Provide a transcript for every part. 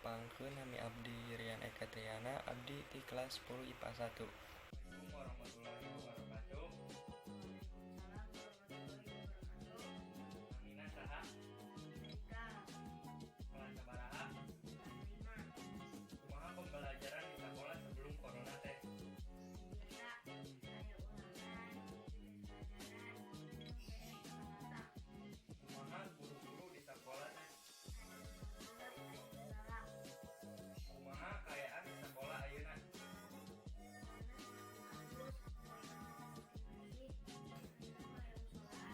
ngupangkeun nami abdi Rian Eka Triana, abdi di kelas 10 IPA 1. Assalamualaikum warahmatullahi wabarakatuh. Amina saha? Kelas sabaraha? Kumaha pembelajaran di sekolah sebelum corona teh? Kumaha guru-guru di sekolah teh? Kumaha kaayaan di sekolah ayeuna?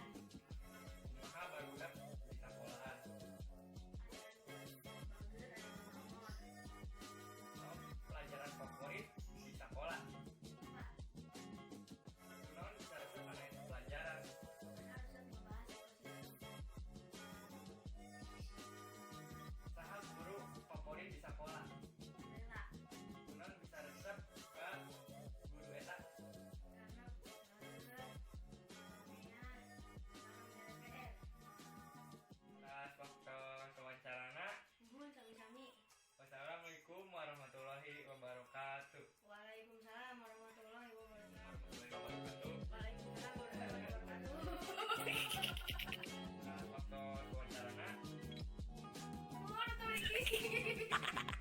Kumaha barudak di sekolahan? Pelajaran favorit di sekolah? Non saresep anu pelajaran? Saha guru favorit di sekolah? Non bisa resep ke guru eta? Nah, waktu wawancarana. Sami-sami. Wassalamualaikum warahmatullahi wabarakatuh. Waalaikumsalam warahmatullahi wabarakatuh. Waalaikumsalam Waalaikumsalam warahmatullahi wabarakatuh. Nah, waktu wawancarana. Warahmatullahi wabarakatuh.